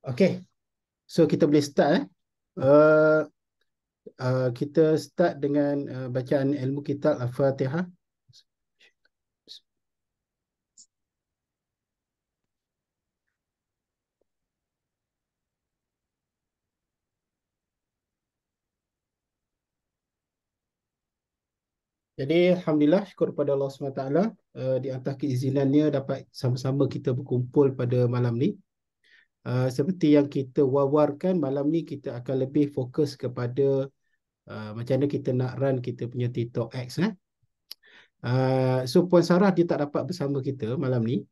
Okay, so kita boleh start. Uh, kita start dengan bacaan ilmu kitab Al-Fatihah. Jadi, Alhamdulillah, syukur pada Allah SWT, di atas keizinannya dapat sama-sama kita berkumpul pada malam ni. Seperti yang kita wawarkan, malam ni kita akan lebih fokus kepada macam mana kita nak run kita punya TikTok X. So Puan Sarah dia tak dapat bersama kita malam ni.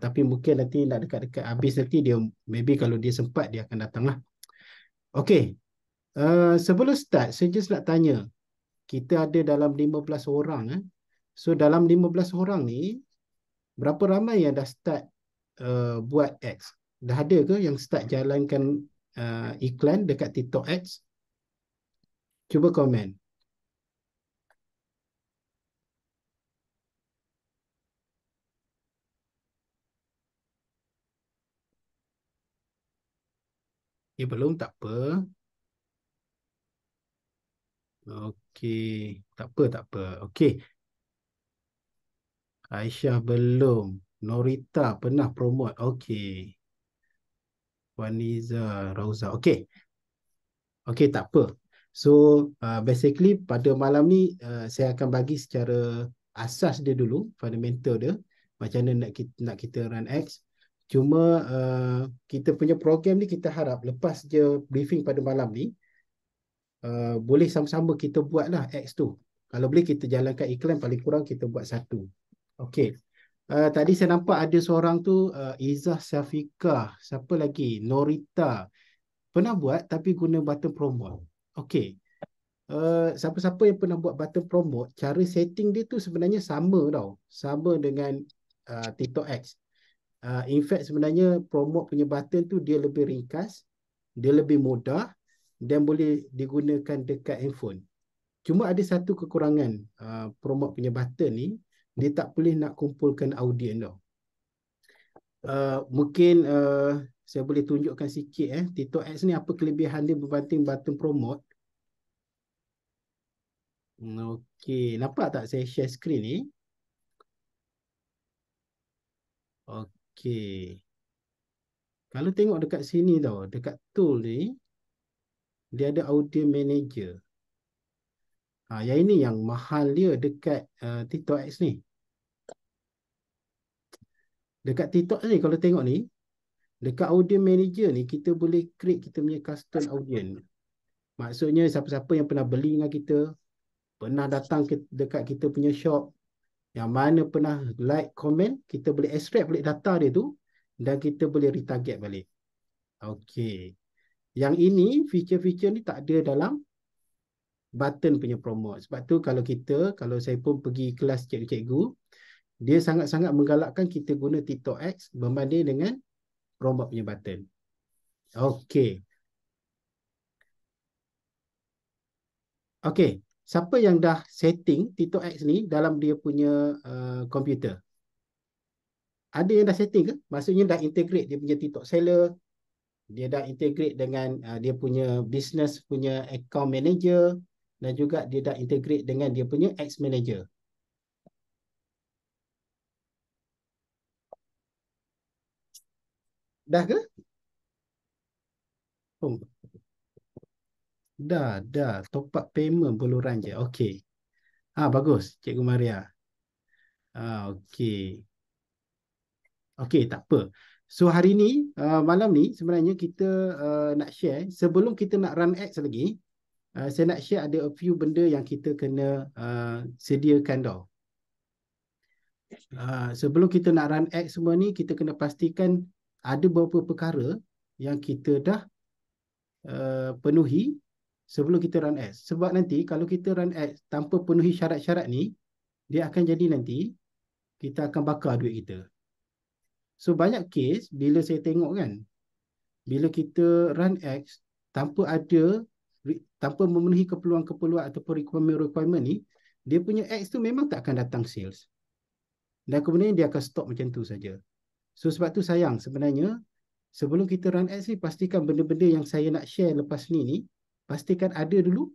Tapi mungkin nanti nak dekat-dekat habis nanti dia, maybe kalau dia sempat dia akan datang lah. Okay, sebelum start saya just nak tanya, kita ada dalam 15 orang. So dalam 15 orang ni, berapa ramai yang dah start buat ads? Dah ada ke yang start jalankan iklan dekat TikTok Ads? Cuba komen. Belum, tak apa. Okey, tak apa, tak apa. Okey, Aisyah belum. Norita pernah promote. Okey. Waniza, Rauza. Okey. Okey, tak apa. So, basically pada malam ni saya akan bagi secara asas dia dulu, fundamental dia, macam mana nak kita run X. Cuma kita punya program ni kita harap lepas je briefing pada malam ni, boleh sama-sama kita buat lah X tu. Kalau boleh kita jalankan iklan, paling kurang kita buat satu. Okey. Tadi saya nampak ada seorang tu, Izzah Syafiqah. Siapa lagi? Norita. Pernah buat tapi guna button promote. Okey. Siapa-siapa yang pernah buat button promote, cara setting dia tu sebenarnya sama tau. Sama dengan TikTok Ads. In fact sebenarnya promote punya button tu dia lebih ringkas, dia lebih mudah dan boleh digunakan dekat handphone. Cuma ada satu kekurangan promote punya button ni, dia tak boleh nak kumpulkan audien tau. Mungkin saya boleh tunjukkan sikit TikTok Ads ni apa kelebihan dia berbanding button promote. Okey, nampak tak saya share screen ni? Okey. Kalau tengok dekat sini tau, dekat tool ni, dia ada audio manager. Yang ini yang mahal dia dekat TikTok Ads ni. Dekat TikTok ni kalau tengok ni, dekat audio manager ni kita boleh create kita punya custom audience. Maksudnya siapa-siapa yang pernah beli dengan kita, pernah datang dekat kita punya shop, yang mana pernah like, komen, kita boleh extract balik data dia tu dan kita boleh retarget balik. Okey. Yang ini, feature-feature ni tak ada dalam button punya promote. Sebab tu kalau saya pun pergi kelas cikgu-cikgu, dia sangat-sangat menggalakkan kita guna TikTok Ads berbanding dengan promote punya button. Okey. Okey. Siapa yang dah setting TikTok Ads ni dalam dia punya komputer? Ada yang dah setting ke? Maksudnya dah integrate dia punya TikTok seller, dia dah integrate dengan dia punya business punya account manager, dan juga dia dah integrate dengan dia punya ads manager. Dah ke? Oh, dah. Top up payment buluran je. Okey. Bagus, Cikgu Maria. Okey. Okey, tak apa. So hari ni, malam ni sebenarnya kita nak share, sebelum kita nak run ads lagi, saya nak share ada a few benda yang kita kena sediakan tau. Sebelum kita nak run ads semua ni, kita kena pastikan ada beberapa perkara yang kita dah penuhi sebelum kita run ads. Sebab nanti kalau kita run ads tanpa penuhi syarat-syarat ni, dia akan jadi nanti kita akan bakar duit kita. So banyak case bila saya tengok kan, bila kita run ads tanpa memenuhi keperluan-keperluan ataupun requirement ni, dia punya ads tu memang tak akan datang sales. Dan kemudian dia akan stop macam tu saja. So sebab tu sayang sebenarnya Sebelum kita run ads ni, pastikan benda-benda yang saya nak share lepas ni, pastikan ada dulu,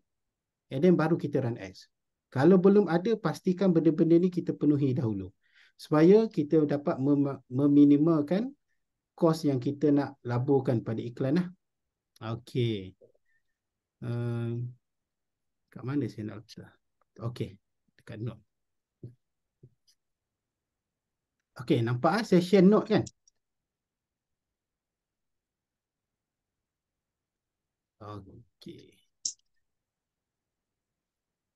and then baru kita run ads. Kalau belum ada, pastikan benda-benda ni kita penuhi dahulu. Supaya kita dapat meminimalkan kos yang kita nak laburkan pada iklan lah. Okey. Kat mana saya nak letak? Okey. Dekat note. Okey, nampak saya share note kan? Okey.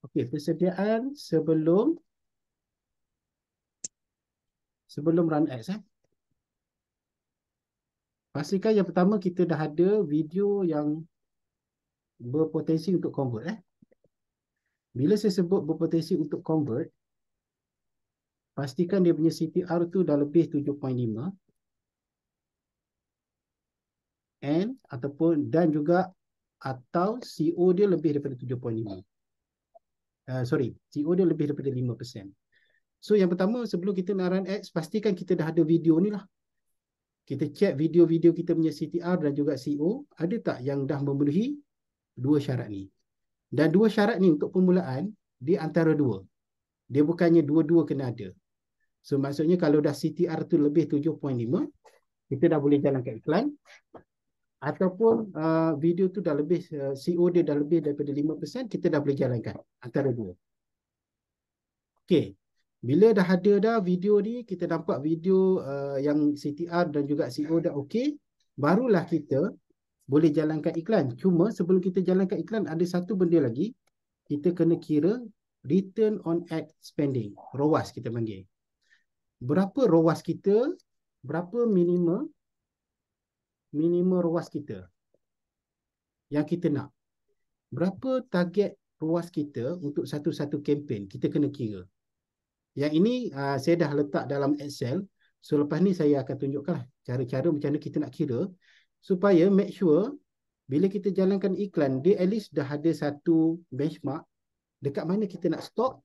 Okey, persediaan sebelum run ads. Pastikan yang pertama kita dah ada video yang berpotensi untuk convert. Bila saya sebut berpotensi untuk convert, pastikan dia punya CTR tu dah lebih 7.5 dan juga atau CO dia lebih daripada 7.5. CO dia lebih daripada 5%. So yang pertama, sebelum kita nak run ads, pastikan kita dah ada video ni lah. Kita check video-video kita punya CTR dan juga CO, ada tak yang dah memenuhi dua syarat ni. Dan dua syarat ni untuk permulaan, dia antara dua. Dia bukannya dua-dua kena ada. So maksudnya kalau dah CTR tu lebih 7.5, kita dah boleh jalankan iklan. Ataupun video tu dah lebih, CO dia dah lebih daripada 5%, kita dah boleh jalankan antara dua. Okey. Bila dah ada dah video ni, kita nampak video yang CTR dan juga CO dah okey, barulah kita boleh jalankan iklan. Cuma sebelum kita jalankan iklan, ada satu benda lagi. Kita kena kira return on ad spending. ROAS kita panggil. Berapa ROAS kita? Berapa minimum ROAS kita yang kita nak? Berapa target ROAS kita untuk satu-satu kempen? Kita kena kira. Yang ini saya dah letak dalam Excel. So lepas ni saya akan tunjukkan cara-cara macam mana kita nak kira supaya make sure bila kita jalankan iklan, dia at least dah ada satu benchmark dekat mana kita nak stop,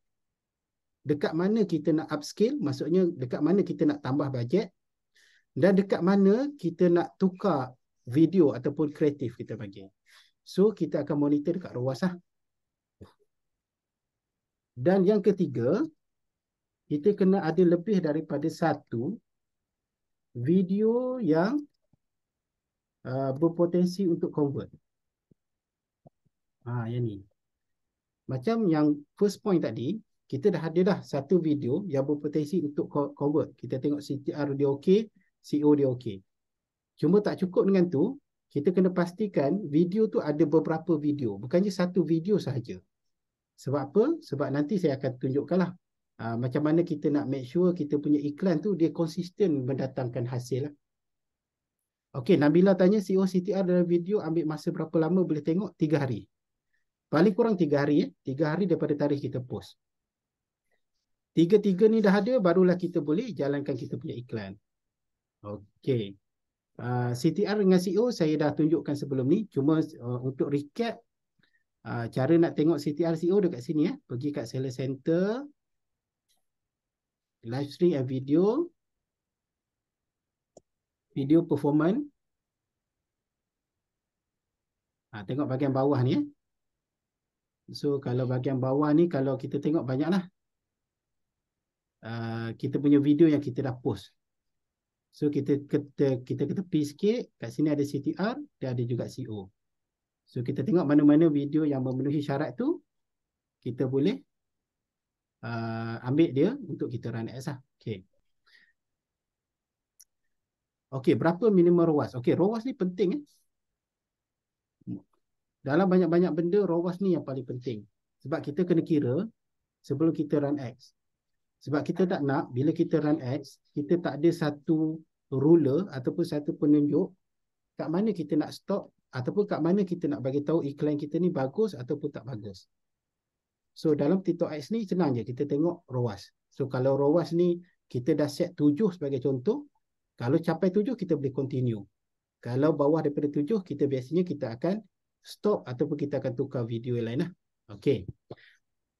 dekat mana kita nak upscale, maksudnya dekat mana kita nak tambah bajet, dan dekat mana kita nak tukar video ataupun kreatif kita bagi. So kita akan monitor dekat ROAS lah. Dan yang ketiga, kita kena ada lebih daripada satu video yang berpotensi untuk convert. Yang ni. Macam yang first point tadi, kita dah ada dah satu video yang berpotensi untuk convert. Kita tengok CTR dia okey, CO dia okey. Cuma tak cukup dengan tu, kita kena pastikan video tu ada beberapa video. Bukannya satu video sahaja. Sebab apa? Sebab nanti saya akan tunjukkanlah macam mana kita nak make sure kita punya iklan tu dia konsisten mendatangkan hasil lah. Okey, Nabila tanya CO CTR dalam video ambil masa berapa lama boleh tengok? 3 hari. Paling kurang 3 hari. 3 hari daripada tarikh kita post. 3-3 ni dah ada, barulah kita boleh jalankan kita punya iklan. Okey. CTR dengan CO saya dah tunjukkan sebelum ni. Cuma untuk recap, cara nak tengok CTR CO dekat sini. Pergi kat Seller Center, live stream and video performance. Tengok bahagian bawah ni. So kalau bahagian bawah ni, kalau kita tengok banyaklah kita punya video yang kita dah post. So kita tepi sikit. Kat sini ada CTR, dan ada juga CO. So kita tengok mana-mana video yang memenuhi syarat tu, kita boleh ambil dia untuk kita run ads lah. Okay. Okey, berapa minimum ROAS? Okey, ROAS ni penting. Dalam banyak-banyak benda, ROAS ni yang paling penting. Sebab kita kena kira sebelum kita run ads. Sebab kita tak nak bila kita run ads, kita tak ada satu ruler ataupun satu penunjuk kat mana kita nak stop ataupun kat mana kita nak bagi tahu iklan kita ni bagus ataupun tak bagus. So dalam TikTok Ads ni senang je, kita tengok ROAS. So kalau ROAS ni kita dah set 7 sebagai contoh, kalau capai 7 kita boleh continue. Kalau bawah daripada 7, kita biasanya kita akan stop ataupun kita akan tukar video yang lain lah. Okey.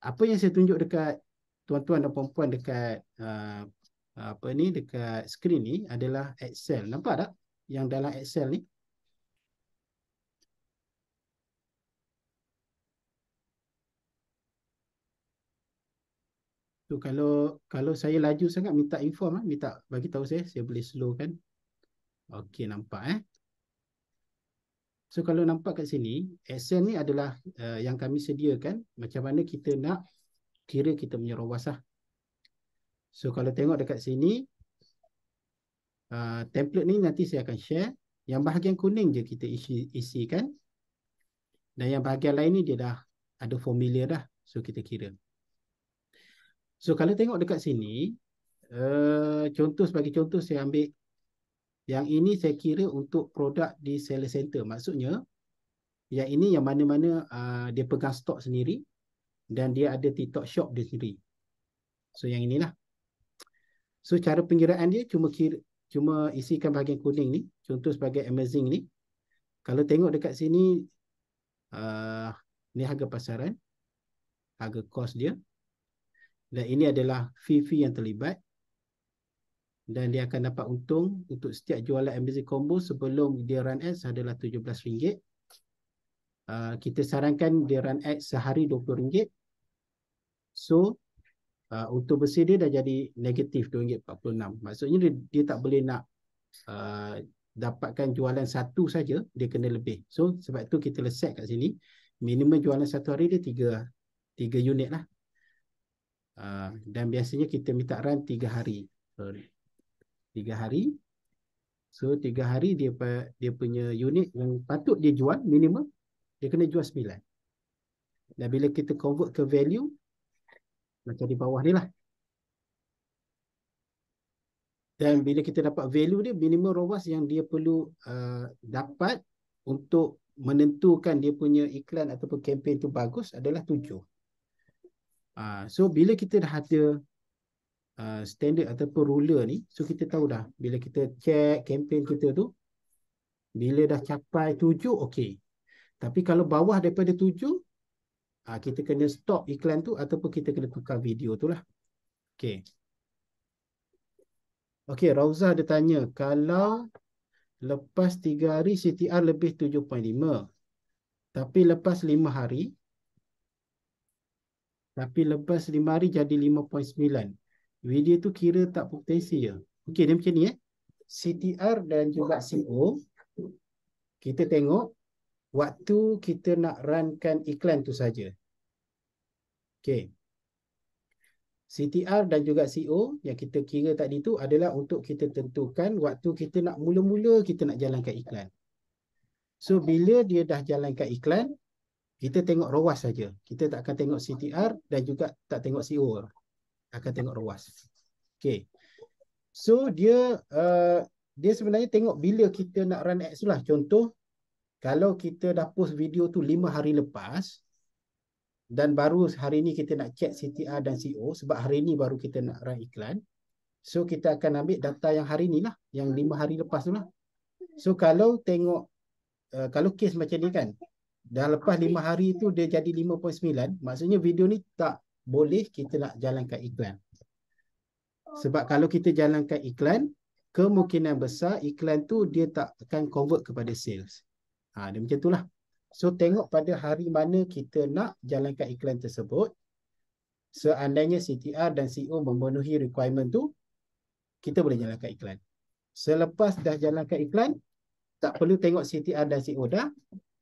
Apa yang saya tunjuk dekat tuan-tuan dan puan-puan dekat dekat skrin ni adalah Excel. Nampak tak? yang dalam Excel ni. So kalau saya laju sangat minta inform minta bagi tahu saya boleh slow kan. Okey, nampak So kalau nampak kat sini, Excel ni adalah yang kami sediakan macam mana kita nak kira kita punya ruas lah. So kalau tengok dekat sini, template ni nanti saya akan share. Yang bahagian kuning je kita isikan. Dan yang bahagian lain ni dia dah ada formula dah. So kita kira. So kalau tengok dekat sini, contoh sebagai contoh saya ambil yang ini saya kira untuk produk di seller center. Maksudnya yang ini yang mana-mana dia pegang stok sendiri dan dia ada TikTok shop dia sendiri. So yang inilah. So cara pengiraan dia cuma isikan bahagian kuning ni. Contoh sebagai Amazing ni. Kalau tengok dekat sini, ni harga pasaran, harga kos dia. Dan ini adalah fee yang terlibat. Dan dia akan dapat untung untuk setiap jualan Amazing Combo sebelum dia run ads adalah RM17. Kita sarankan dia run ads sehari RM20. So untuk bersih dia dah jadi negatif RM2.46. Maksudnya dia tak boleh nak dapatkan jualan satu saja, dia kena lebih. So sebab tu kita set kat sini minimum jualan satu hari dia 3 unit lah. Dan biasanya kita minta run 3 hari. 3 hari. So 3 hari dia punya unit yang patut dia jual minimum dia kena jual 9. Dan bila kita convert ke value macam di bawah ni lah. Dan bila kita dapat value dia, minimum ROAS yang dia perlu dapat untuk menentukan dia punya iklan ataupun kempen tu bagus adalah 7. So bila kita dah ada standard ataupun ruler ni, so kita tahu dah bila kita check kempen kita tu, bila dah capai 7, okey. Tapi kalau bawah daripada 7, kita kena stop iklan tu ataupun kita kena tukar video tu lah. Okey. Okey, Rauzah dia tanya, kalau lepas 3 hari CTR lebih 7.5, tapi lepas 5 hari jadi 5.9, video tu kira tak potensi ya? Okey, dia macam ni CTR dan juga CO, kita tengok waktu kita nak runkan iklan tu saja. Okey. CTR dan juga CO yang kita kira tadi tu adalah untuk kita tentukan waktu kita nak mula-mula kita nak jalankan iklan. So bila dia dah jalankan iklan, kita tengok ROAS saja. Kita tak akan tengok CTR dan juga tak tengok CO. Akan tengok ROAS. Okey. So dia sebenarnya tengok bila kita nak run ads lah. Contoh, kalau kita dah post video tu 5 hari lepas dan baru hari ni kita nak check CTR dan CO sebab hari ni baru kita nak run iklan. So kita akan ambil data yang hari ni lah, yang 5 hari lepas tu lah. So kalau tengok, kalau kes macam ni kan, dah lepas 5 hari tu dia jadi 5.9, maksudnya video ni tak boleh kita nak jalankan iklan. Sebab kalau kita jalankan iklan, kemungkinan besar iklan tu dia tak akan convert kepada sales. Dia macam tu lah. So tengok pada hari mana kita nak jalankan iklan tersebut. Seandainya CTR dan CO memenuhi requirement tu, kita boleh jalankan iklan. Selepas dah jalankan iklan, tak perlu tengok CTR dan CO dah,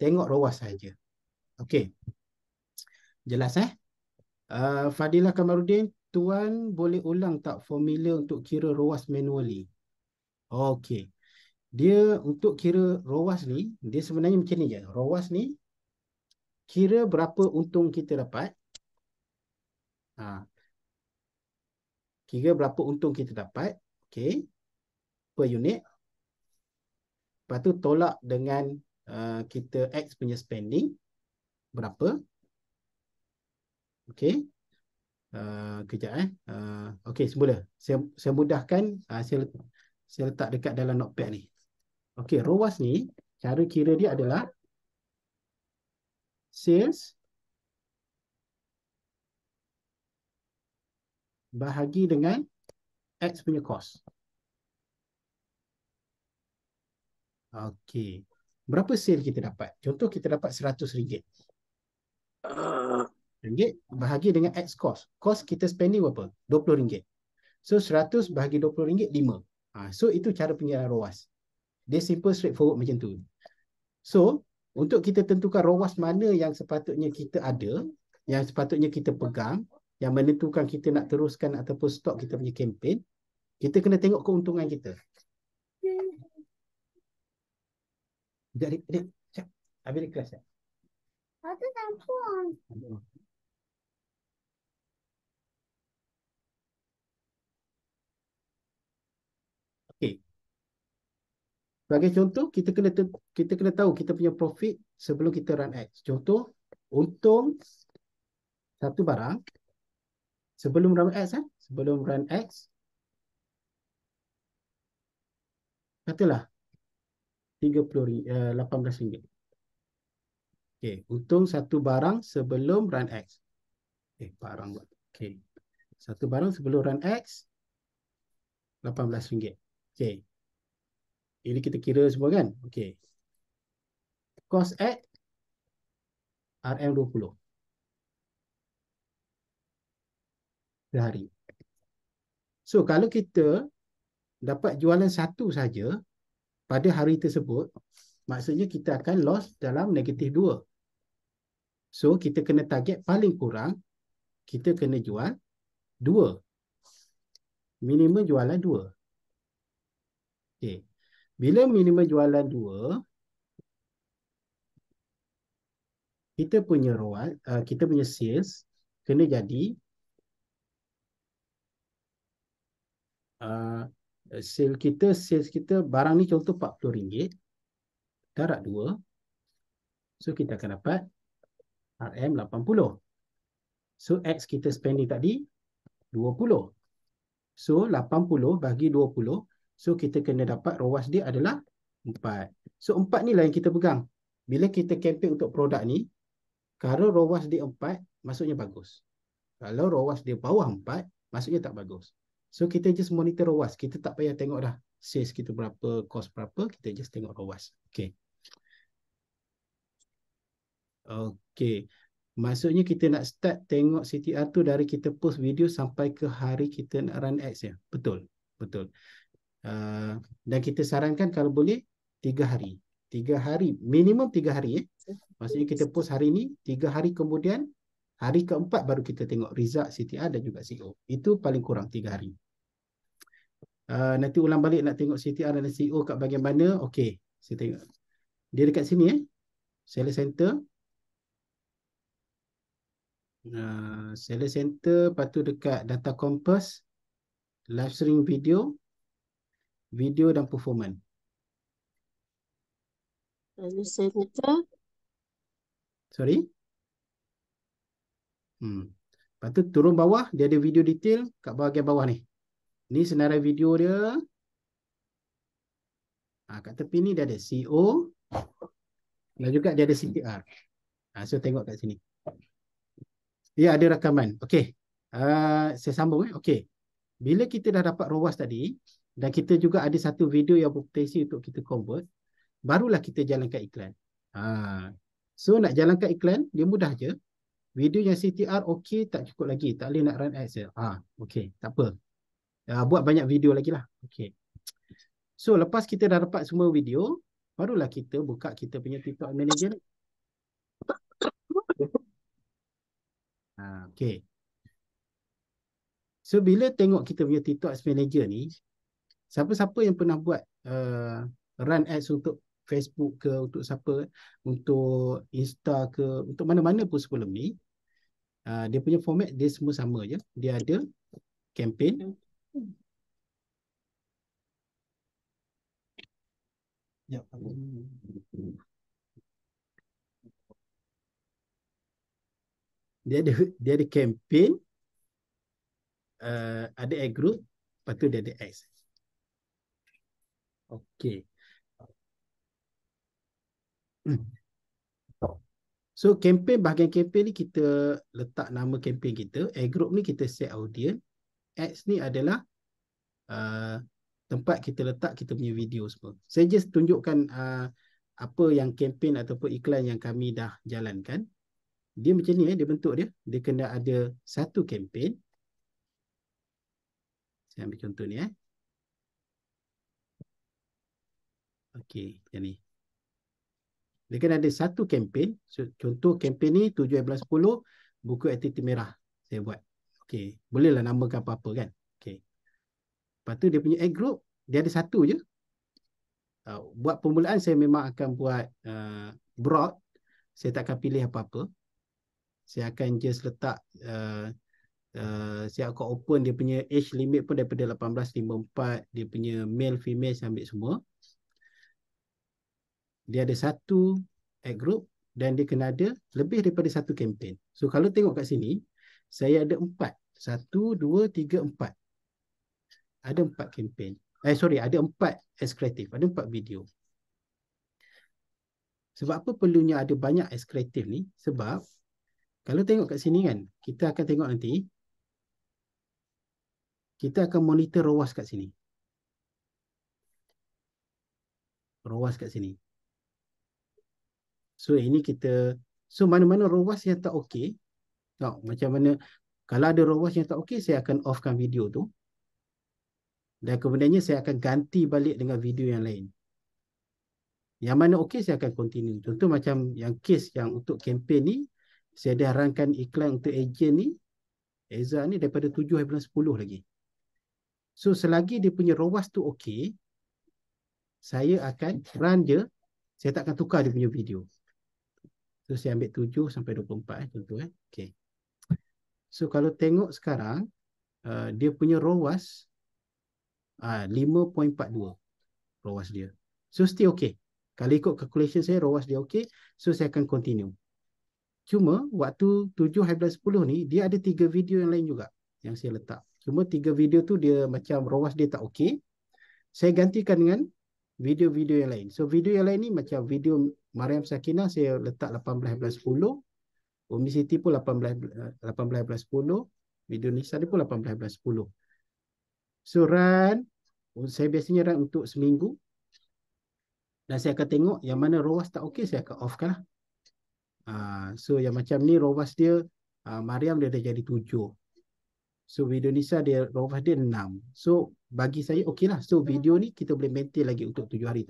tengok ROAS saja. Okey. Jelas Fadilah Kamarudin, Tuan boleh ulang tak formula untuk kira ROAS manually? Okey. Dia untuk kira ROAS ni, dia sebenarnya macam ni je. ROAS ni kira berapa untung kita dapat. Kira berapa untung kita dapat. Okey. Per unit. Lepas tu tolak dengan kita X punya spending. Berapa. Okey. Kejap okey, semula. Saya mudahkan. Saya letak dekat dalam notepad ni. Okey, ROAS ni, cara kira dia adalah sales bahagi dengan X punya cost. Okey. Berapa sale kita dapat? Contoh kita dapat RM100. Ringgit bahagi dengan X cost. Cost kita spending berapa? RM20. So 100 bahagi RM20, 5. So itu cara pengeluaran ROAS. Dia simple straightforward macam tu. So untuk kita tentukan ROAS mana yang sepatutnya kita ada, yang sepatutnya kita pegang, yang menentukan kita nak teruskan ataupun stop kita punya kempen, kita kena tengok keuntungan kita. Sekejap, adik. Sekejap. Habis di kelas. Ada tampon. Okey. Sebagai contoh, kita kena tahu kita punya profit sebelum kita run ads. Contoh, untung satu barang sebelum run ads, sebelum run ads, katalah RM18. Okey, untung satu barang sebelum run ads. Barang. Okey. Satu barang sebelum run ads RM18. Okey. Ini kita kira semua kan? Okey. Cost ad RM20 sehari. So kalau kita dapat jualan satu saja pada hari tersebut, maksudnya kita akan loss dalam -2. So kita kena target paling kurang kita kena jual 2. Minimum jualan 2. Okey. Bila minimum jualan 2, kita punya ROAS, kita punya sales kena jadi sales kita barang ni contoh RM40, darab 2. So kita akan dapat RM80. So X kita spending tadi 20. So 80 bagi 20. So kita kena dapat ROAS dia adalah 4. So 4 ni lah yang kita pegang. Bila kita campaign untuk produk ni, kalau ROAS dia 4, maksudnya bagus. Kalau ROAS dia bawah 4, maksudnya tak bagus. So kita just monitor ROAS. Kita tak payah tengok dah sales kita berapa, cost berapa, kita just tengok ROAS. Okay. Okay. Maksudnya kita nak start tengok CTR tu dari kita post video sampai ke hari kita nak run ads ya. Betul. Betul. Dan kita sarankan kalau boleh 3 hari. 3 hari. Minimum 3 hari. Maksudnya kita post hari ni, 3 hari kemudian, hari keempat baru kita tengok result CTR dan juga CEO. Itu paling kurang 3 hari. Nanti ulang balik nak tengok CTR dan CEO kat bahagian mana. Okey, saya tengok. Dia dekat sini Seller Center. Seller Center, lepas tu dekat Data Compass, live stream video, video dan performance. Seller Center. Sorry? Lepas tu turun bawah, dia ada video detail kat bahagian bawah ni. Ni senarai video dia. Kat tepi ni dia ada CEO dan juga dia ada CTR. So tengok kat sini. Dia ada rakaman. Okey. Saya sambung. Okey. Bila kita dah dapat ROAS tadi dan kita juga ada satu video yang berpotensi untuk kita convert, barulah kita jalankan iklan. So nak jalankan iklan, dia mudah je. Video yang CTR okey, tak cukup lagi. Tak boleh nak run ads. Okey, tak apa. Buat banyak video lagi lah. Okey. So lepas kita dah dapat semua video, barulah kita buka kita punya TikTok Manager. Okey. So bila tengok kita punya TikTok Manager ni, siapa-siapa yang pernah buat run ads untuk Facebook ke, untuk siapa, untuk Insta ke, untuk mana-mana pun sebelum ni, dia punya format dia semua sama je. Dia ada campaign. Dia ada campaign, ada ad group, lepas tu dia ada ads. Okey. So campaign, bahagian campaign ni kita letak nama campaign kita, ad group ni kita set audience, ads ni adalah tempat kita letak kita punya video semua. Saya just tunjukkan apa yang kempen ataupun iklan yang kami dah jalankan. Dia macam ni dia bentuk dia. Dia kena ada satu kempen. Saya ambil contoh ni Okey, macam ni. Dia kena ada satu kempen. So, contoh kempen ni 7/10 buku aktiviti merah saya buat. Okey, bolehlah namakan apa-apa kan. Okey. Lepas tu dia punya ad group dia ada satu je. Buat permulaan saya memang akan buat broad. Saya tak akan pilih apa-apa. Saya akan just letak saya akan open dia punya age limit pun daripada 18-54. Dia punya male female saya ambil semua. Dia ada satu ad group dan dia kena ada lebih daripada satu kempen. So kalau tengok kat sini, saya ada 4. 1, 2, 3, 4. Ada 4 kempen. Ada 4 ads kreatif, ada 4 video. Sebab apa perlunya ada banyak ads kreatif ni? Sebab kalau tengok kat sini kan, kita akan tengok nanti, kita akan monitor ROAS kat sini. ROAS kat sini. So ini mana-mana ROAS yang tak okey, macam mana, kalau ada ROAS yang tak okey, saya akan offkan video tu. Dan kemudiannya saya akan ganti balik dengan video yang lain. Yang mana okey saya akan continue. Contoh macam yang case yang untuk kempen ni, saya dah rankan iklan untuk ejen ni, Eza ni daripada 7/10 lagi. So selagi dia punya ROAS tu okey, saya akan run je, saya tak akan tukar dia punya video. So saya ambil 7 sampai 24 contoh okey. So kalau tengok sekarang, dia punya ROAS 5.42 ROAS dia. So still okay. Kalau ikut calculation saya, ROAS dia okay. So saya akan continue. Cuma waktu 7/10 ni, dia ada 3 video yang lain juga yang saya letak. Cuma 3 video tu dia macam ROAS dia tak okay. Saya gantikan dengan video-video yang lain. So video yang lain ni macam video Mariam Sakinah saya letak 18/10. Umi Siti pun 18/10. Video Nisa dia pun 18/10. So run, saya biasanya run untuk seminggu. Dan saya akan tengok yang mana ROAS tak okey, saya akan off kan lah. So yang macam ni ROAS dia, Mariam dia dah jadi 7. So video Nisa dia ROAS dia 6. So bagi saya okey lah. So video ni kita boleh maintain lagi untuk 7 hari.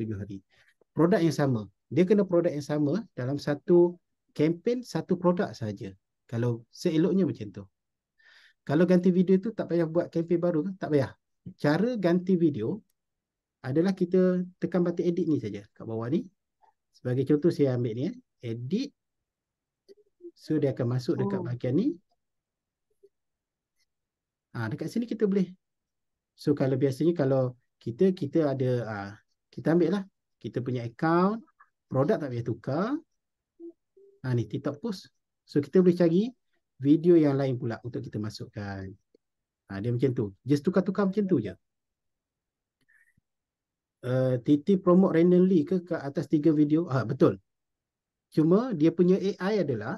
Produk yang sama. Dia kena produk yang sama dalam satu kempen, satu produk saja. Kalau seeloknya macam tu. Kalau ganti video tu tak payah buat kempen baru, tak payah. Cara ganti video adalah kita tekan button edit ni saja kat bawah ni. Sebagai contoh saya ambil ni edit. So dia akan masuk dekat bahagian ni. Dekat sini kita boleh. So kalau biasanya kalau kita ada kita ambil lah kita punya account, produk tak payah tukar. Ni TikTok post. So kita boleh cari video yang lain pula untuk kita masukkan. Dia macam tu. Just tukar-tukar macam tu je. Titi promote randomly ke atas 3 video? Betul. Cuma dia punya AI adalah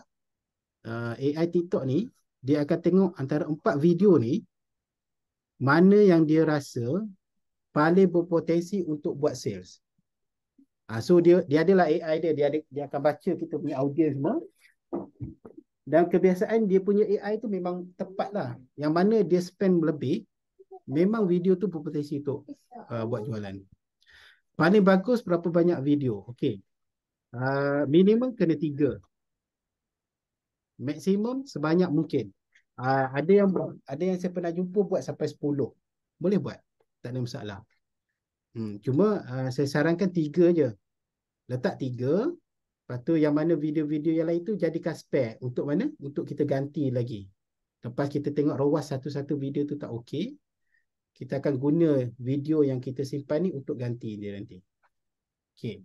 AI TikTok ni, dia akan tengok antara 4 video ni mana yang dia rasa paling berpotensi untuk buat sales. So dia adalah AI dia akan baca kita punya audience semua. Dan kebiasaan dia punya AI tu memang tepat lah. Yang mana dia spend lebih, memang video tu berpotensi untuk buat jualan. Paling bagus berapa banyak video? Okey. Minimum kena 3. Maksimum sebanyak mungkin. Ada yang saya pernah jumpa buat sampai 10. Boleh buat. Tak ada masalah. Cuma saya sarankan 3 je. Letak 3. Lepas tu yang mana video-video yang lain tu jadikan spare. Untuk mana? Untuk kita ganti lagi. Lepas kita tengok ROAS satu-satu video tu tak okey, kita akan guna video yang kita simpan ni untuk ganti dia nanti. Okey.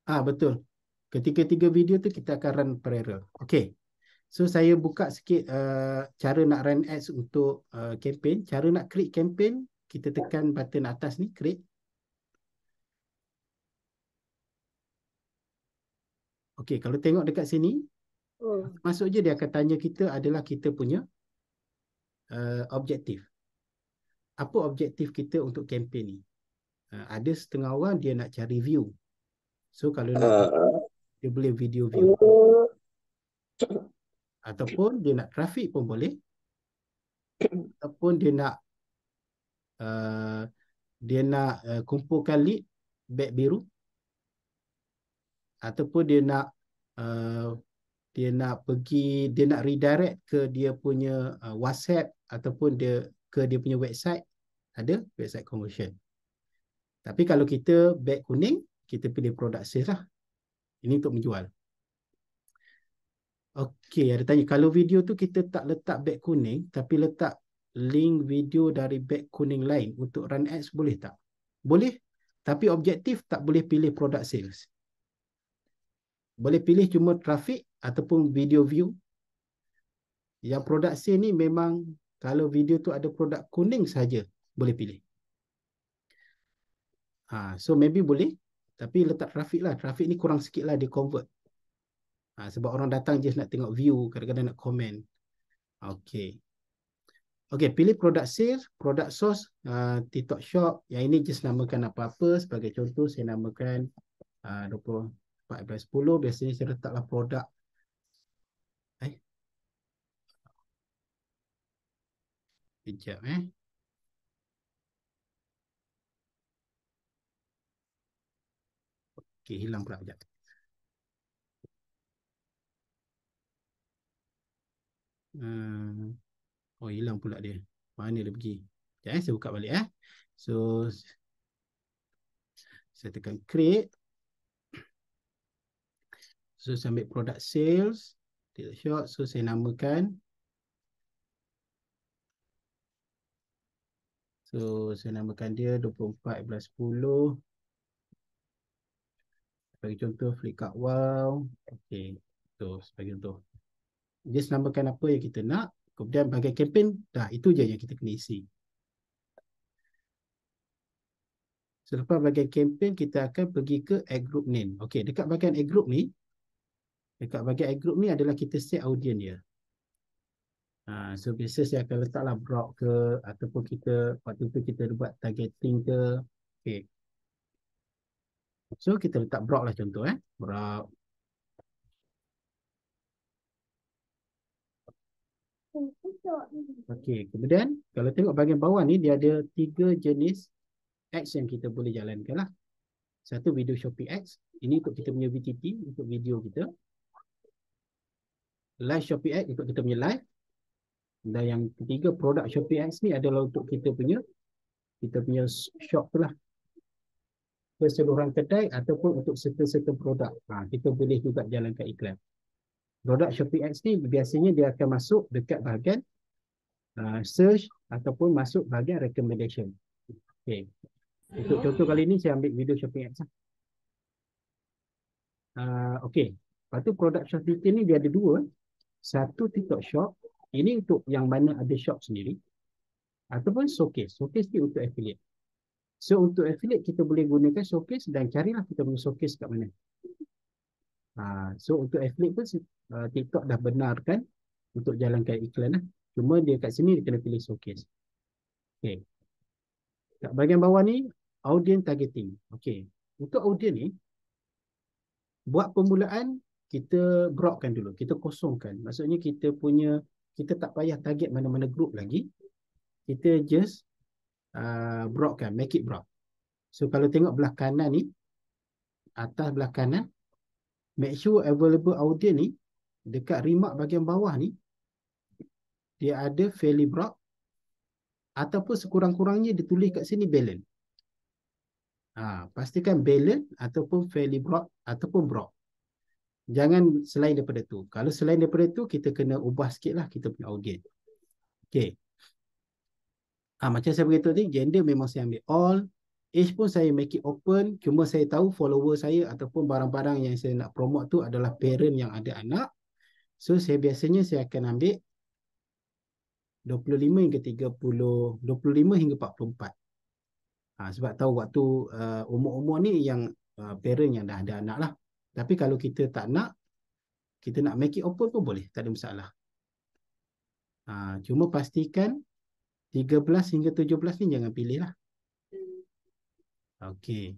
Betul. Ketika 3 video tu kita akan run parallel. Okey. So saya buka sikit cara nak run ads untuk campaign. Cara nak create campaign, kita tekan button atas ni, create. Okey, kalau tengok dekat sini, Masuk je dia akan tanya kita adalah kita punya objektif. Apa objektif kita untuk kempen ni? Ada setengah orang dia nak cari view. So kalau nak dia boleh video view. Ataupun dia nak traffic pun boleh. Ataupun dia nak kumpulkan lead beg biru. Ataupun dia nak pergi, dia nak redirect ke dia punya WhatsApp ataupun ke dia punya website, ada website conversion. Tapi kalau kita beg kuning, kita pilih product sales lah. Ini untuk menjual. Okey, ada tanya, kalau video tu kita tak letak beg kuning tapi letak link video dari beg kuning lain untuk run ads, boleh tak? Boleh, tapi objektif tak boleh pilih product sales. Boleh pilih cuma traffic ataupun video view. Yang produk sale ni memang kalau video tu ada produk kuning saja boleh pilih. So maybe boleh, tapi letak traffic lah. Traffic ni kurang sikit lah dia convert. Sebab orang datang just nak tengok view, kadang-kadang nak komen. Okay. Okay, pilih produk sales, produk source, TikTok Shop. Yang ini just namakan apa-apa. Sebagai contoh saya namakan 24/10. Biasanya saya letaklah produk. Sekejap Okay, hilang pula sekejap. Oh, hilang pula dia. Mana dia pergi? Sekejap saya buka balik So saya tekan create. So saya ambil product sales, TikTok Shop. So saya namakan. So saya namakan dia 24/10. Sebagai contoh Flipkart Wow. Okay. So sebagai contoh. Just namakan apa yang kita nak. Kemudian bahagian campaign, dah itu je yang kita kena isi. Selepas bahagian campaign, kita akan pergi ke ad group name. Okey, dekat bahagian ad group ni, adalah kita set audience dia. So biasa saya akan letaklah broad ke, ataupun kita waktu tu kita buat targeting ke. Okay. So kita letak broad lah contoh broad. Okey, kemudian kalau tengok bahagian bawah ni dia ada 3 jenis ads yang kita boleh jalankan lah. Satu, video shopping ads. Ini untuk kita punya VTT, untuk video kita. Live shopping ads untuk kita punya live. Dan yang ketiga, product shopping ads ni adalah untuk kita punya shop tu lah. Keseluruhan kedai ataupun untuk serta-serta produk. Kita boleh juga jalankan iklan. Product shopping ads ni biasanya dia akan masuk dekat bahagian search ataupun masuk bahagian recommendation. Okay. Untuk contoh kali ni saya ambil video shopping ads. Okay. Lepas tu product shopping ni dia ada dua. Satu TikTok Shop. Ini untuk yang mana ada shop sendiri. Ataupun showcase. Showcase ni untuk affiliate. So untuk affiliate kita boleh gunakan showcase dan carilah kita punya showcase kat mana. So untuk affiliate pun TikTok dah benarkan untuk jalankan iklan lah. Cuma dia kat sini dia kena pilih showcase. Okay. Kat bahagian bawah ni audience targeting. Okay. Untuk audience ni buat permulaan kita broadkan dulu. Kita kosongkan. Maksudnya kita tak payah target mana-mana group lagi. Kita just broadkan, make it broad. So kalau tengok belah kanan ni, atas belah kanan, make sure available audience ni dekat remark bahagian bawah ni dia ada fairly broad ataupun sekurang-kurangnya ditulis kat sini balance. Pastikan balance ataupun fairly broad ataupun broad. Jangan selain daripada tu. Kalau selain daripada tu kita kena ubah sikit lah kita punya audience. Okay. Macam saya beritahu tadi, gender memang saya ambil all. Age pun saya make it open. Cuma saya tahu follower saya ataupun barang-barang yang saya nak promote tu adalah parent yang ada anak. So saya biasanya saya akan ambil 25 hingga 30, 25 hingga 44. Sebab tahu waktu umur-umur ni yang parent yang dah ada anak lah. Tapi kalau kita tak nak, Kita nak make it open pun boleh, tak ada masalah. Cuma pastikan 13 hingga 17 ni jangan pilih lah. Okey.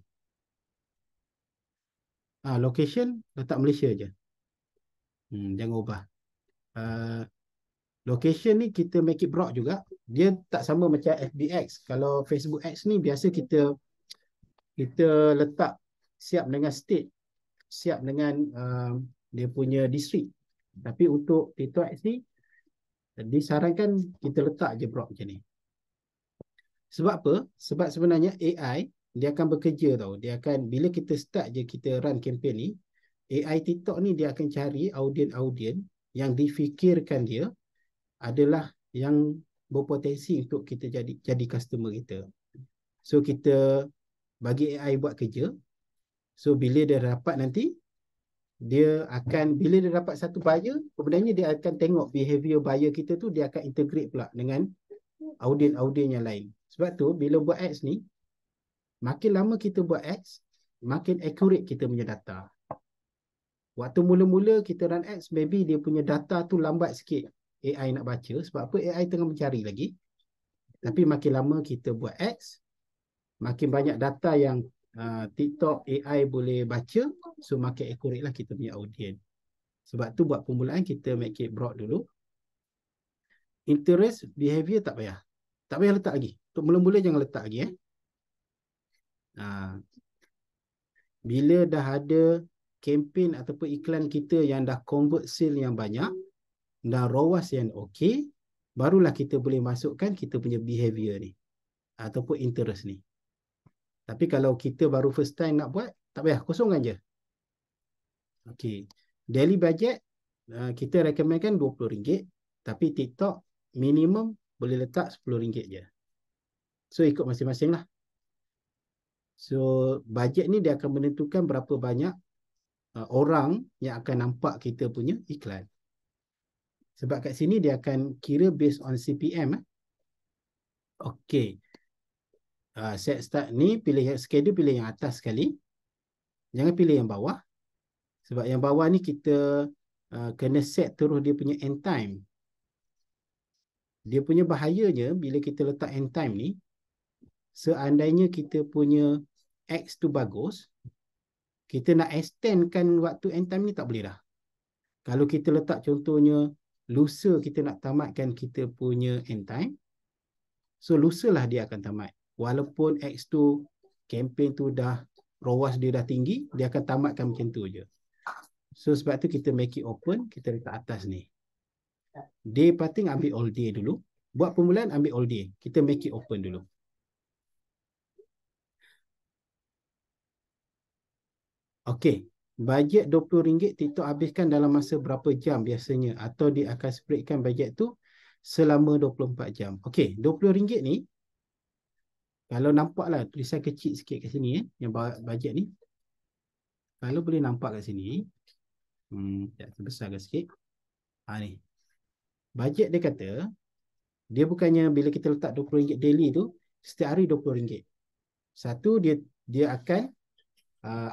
Location letak Malaysia je. Jangan ubah. Location ni kita make it broad juga. Dia tak sama macam FBX. Kalau Facebook Ads ni biasa kita letak siap dengan state, siap dengan dia punya district. Tapi untuk TikTok Ads ni disarankan kita letak je broad macam ni. Sebab apa? Sebab sebenarnya AI dia akan bekerja tau. Dia akan, bila kita start je kita run campaign ni, AI TikTok ni dia akan cari audien-audien yang difikirkan dia adalah yang berpotensi untuk kita jadi customer kita. So kita bagi AI buat kerja. So bila dia dapat nanti, bila dia dapat satu buyer, sebenarnya dia akan tengok behavior buyer kita tu, dia akan integrate pula dengan audien-audien yang lain. Sebab tu bila buat ads ni, makin lama kita buat ads, makin accurate kita punya data. Waktu mula-mula kita run ads, maybe dia punya data tu lambat sikit AI nak baca. Sebab apa? AI tengah mencari lagi. Tapi makin lama kita buat ads, makin banyak data yang TikTok AI boleh baca, so makin accurate lah kita punya audien. Sebab tu buat permulaan kita make it broad dulu. Interest, behavior tak payah. Tak payah letak lagi. Untuk mula-mula jangan letak lagi. Bila dah ada campaign ataupun iklan kita yang dah convert sale yang banyak, dah ROAS yang okey, barulah kita boleh masukkan kita punya behavior ni ataupun interest ni. Tapi kalau kita baru first time nak buat, tak payah, kosongkan je. Okey. Daily budget kita recommendkan RM20, tapi TikTok minimum boleh letak RM10 je. So ikut masing-masing lah. So budget ni dia akan menentukan berapa banyak orang yang akan nampak kita punya iklan. Sebab kat sini dia akan kira based on CPM. Okey. Set start ni, pilih yang schedule, pilih yang atas sekali. Jangan pilih yang bawah. Sebab yang bawah ni kita kena set terus dia punya end time. Dia punya bahayanya bila kita letak end time ni, seandainya kita punya X tu bagus, kita nak extendkan waktu end time ni tak boleh dah. Kalau kita letak contohnya lusa kita nak tamatkan kita punya end time, so lusa lah dia akan tamat. Walaupun X tu, campaign tu dah, ROAS dia dah tinggi, dia akan tamatkan macam tu je. So sebab tu kita make it open, kita letak atas ni. Day parting ambil all day dulu. Buat permulaan ambil all day. Kita make it open dulu. Okey. Bajet RM20 TikTok habiskan dalam masa berapa jam biasanya? Atau dia akan spreadkan bajet tu selama 24 jam. Okey. RM20 ni, kalau nampaklah tulisan kecil sikit kat sini yang bajet ni. Kalau boleh nampak kat sini. Terbesarkan sikit. Ni. Bajet dia kata, dia bukannya bila kita letak RM20 daily tu, setiap hari RM20. Satu, dia akan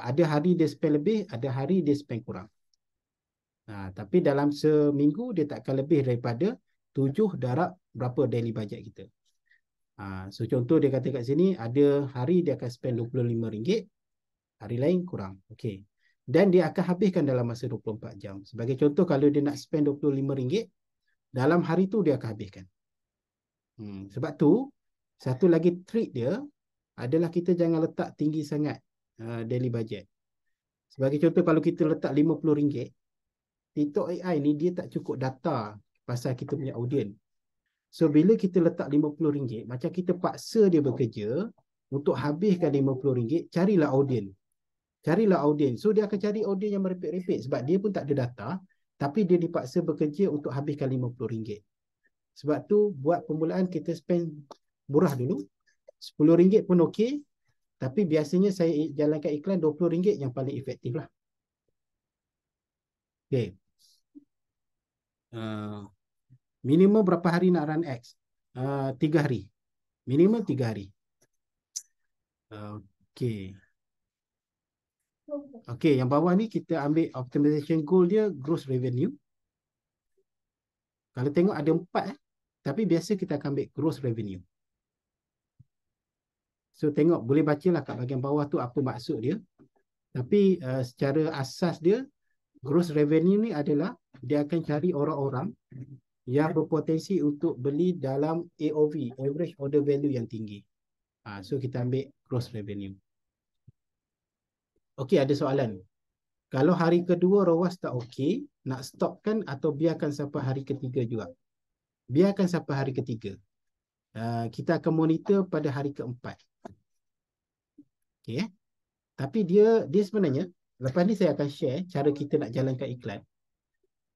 ada hari dia spend lebih, ada hari dia spend kurang. Tapi dalam seminggu dia tak akan lebih daripada 7 darab berapa daily budget kita. So contoh dia kata kat sini, ada hari dia akan spend RM25, hari lain kurang. Okey. Dan dia akan habiskan dalam masa 24 jam. Sebagai contoh, kalau dia nak spend RM25, dalam hari tu dia akan habiskan. Sebab tu, satu lagi trick dia adalah kita jangan letak tinggi sangat daily budget. Sebagai contoh, kalau kita letak RM50, TikTok AI ni dia tak cukup data pasal kita punya audien. So bila kita letak RM50, macam kita paksa dia bekerja untuk habiskan RM50, carilah audien. Carilah audien. So dia akan cari audien yang merepek-repek sebab dia pun tak ada data, tapi dia dipaksa bekerja untuk habiskan RM50. Sebab tu buat permulaan kita spend murah dulu. RM10 pun okey, tapi biasanya saya jalankan iklan RM20 yang paling efektif lah. Okey. Minimum berapa hari nak run ads? 3 hari. Minimum 3 hari. Okey. Okey, yang bawah ni kita ambil optimization goal dia gross revenue. Kalau tengok ada 4 tapi biasa kita akan ambil gross revenue. So tengok boleh bacalah kat bahagian bawah tu apa maksud dia. Tapi secara asas dia gross revenue ni adalah dia akan cari orang-orang yang berpotensi untuk beli dalam AOV, average order value yang tinggi. So kita ambil gross revenue. Okey, ada soalan. Kalau hari kedua ROAS tak okey, nak stopkan atau biarkan sampai hari ketiga juga? Biarkan sampai hari ketiga. Kita akan monitor pada hari keempat. Okey. Tapi dia sebenarnya, lepas ni saya akan share cara kita nak jalankan iklan.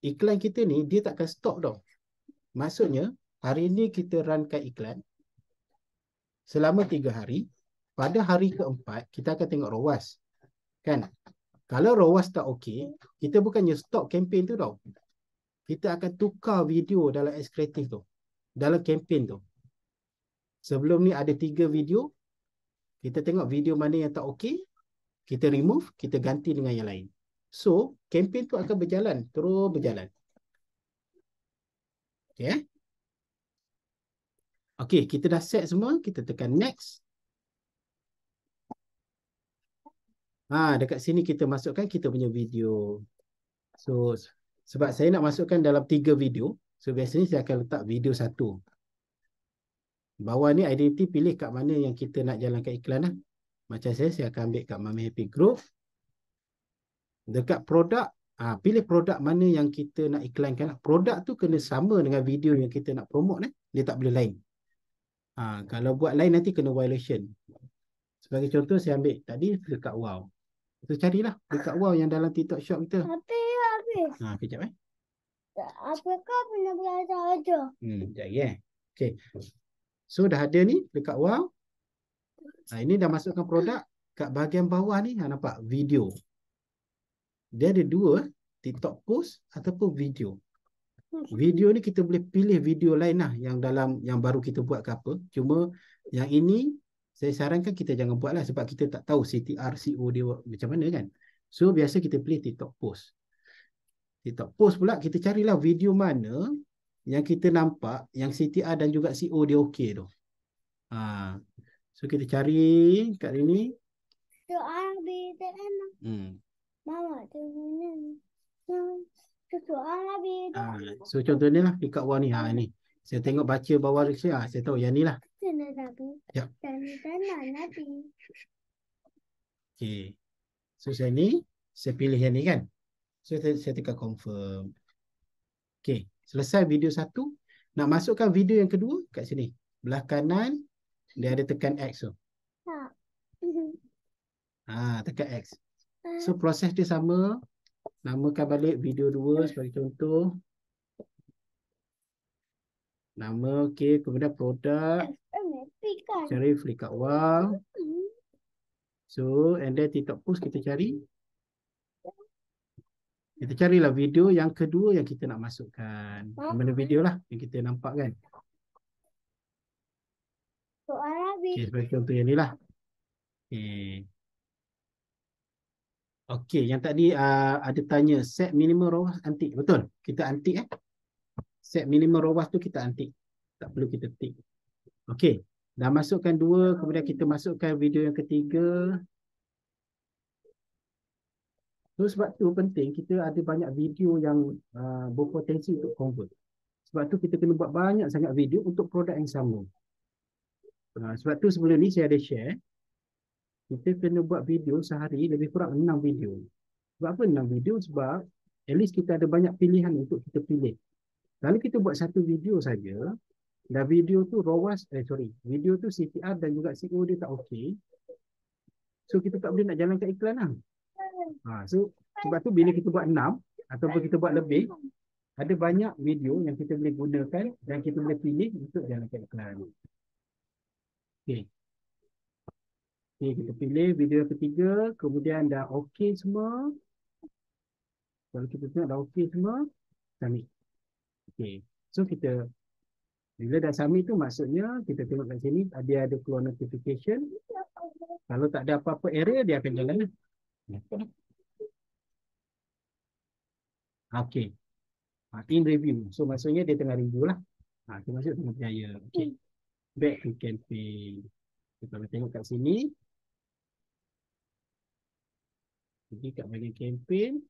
Iklan kita ni, dia tak akan stop tau. Maksudnya, hari ni kita runkan iklan selama 3 hari. Pada hari keempat, kita akan tengok ROAS. Kan? Kalau ROAS tak okey, kita bukannya stop campaign tu tau. Kita akan tukar video dalam ads kreatif tu. Dalam campaign tu. Sebelum ni ada 3 video. Kita tengok video mana yang tak okey. Kita remove, kita ganti dengan yang lain. So, campaign tu akan berjalan. Terus berjalan. Okay. Okay, kita dah set semua. Kita tekan next. Dekat sini kita masukkan kita punya video. So, sebab saya nak masukkan dalam 3 video. So, biasanya saya akan letak video 1. Bawah ni identity pilih kat mana yang kita nak jalankan iklan lah. Macam saya akan ambil kat Mami Happy Group. Dekat produk, pilih produk mana yang kita nak iklankan. Produk tu kena sama dengan video yang kita nak promote. Dia tak boleh lain. Kalau buat lain nanti kena violation. Sebagai contoh saya ambil tadi dekat wow. Kita carilah dekat wow yang dalam TikTok Shop kita. Habis. Kejap Apakah pernah belajar aja? Sekejap Okay. So dah ada ni dekat wow. Ini dah masukkan produk. Kat bahagian bawah ni nampak video. Dia ada 2, TikTok post ataupun video. Video ni kita boleh pilih video lain lah yang baru kita buat ke apa. Cuma yang ini saya sarankan kita jangan buat lah sebab kita tak tahu CTR, CO dia macam mana kan. So biasa kita pilih TikTok post. TikTok post pula kita carilah video mana yang kita nampak yang CTR dan juga CO dia okey tu. So kita cari kat sini. Soal BTN. Mama tu So contohnya lah dekat bawah ni. Ni. Saya tengok baca bawah ni. Saya tahu yang ni lah. Ya. Okay. So saya pilih yang ni kan. So saya tekan confirm. Okay. Selesai video 1. Nak masukkan video yang kedua kat sini. Belah kanan dia ada tekan X tu. Tekan X. So proses dia sama. Namakan balik video 2 sebagai contoh. Nama okey, kemudian produk. Cari Flickr Wow. So and then TikTok post kita cari. Kita carilah video yang kedua yang kita nak masukkan. Mana video lah yang kita nampak kan. Okay, sebagai contoh yang ni lah. Okay. Okey, yang tadi ada tanya set minimum ROAS antik. Betul? Kita antik Set minimum ROAS tu kita antik. Tak perlu kita tik. Okey, dah masukkan 2, kemudian kita masukkan video yang ketiga. So sebab tu penting kita ada banyak video yang berpotensi untuk convert. Sebab tu kita kena buat banyak sangat video untuk produk yang sama. Sebab tu sebelum ni saya ada share. Kita kena buat video sehari lebih kurang 6 video. Sebab apa 6 video? Sebab at least kita ada banyak pilihan untuk kita pilih. Kalau kita buat satu video saja, dan video tu ROAS, video tu CTR dan juga CO dia tak okey. So kita tak boleh nak jalankan iklan lah. So sebab tu bila kita buat 6 ataupun kita buat lebih, ada banyak video yang kita boleh gunakan dan kita boleh pilih untuk jalankan iklan. Okey. Okay, kita pilih video ketiga, kemudian dah okey semua. Kalau kita tengok dah okey semua, submit. Okay, so kita bila dah submit tu maksudnya kita tengok kat sini dia ada keluar notification. Kalau tak ada apa-apa error dia akan jalan. Okey. In review. So maksudnya dia tengah review lah. Itu maksud tengah berjaya. Okey. Back to campaign. Kita tengok kat sini. Jadi kat bahagian campaign.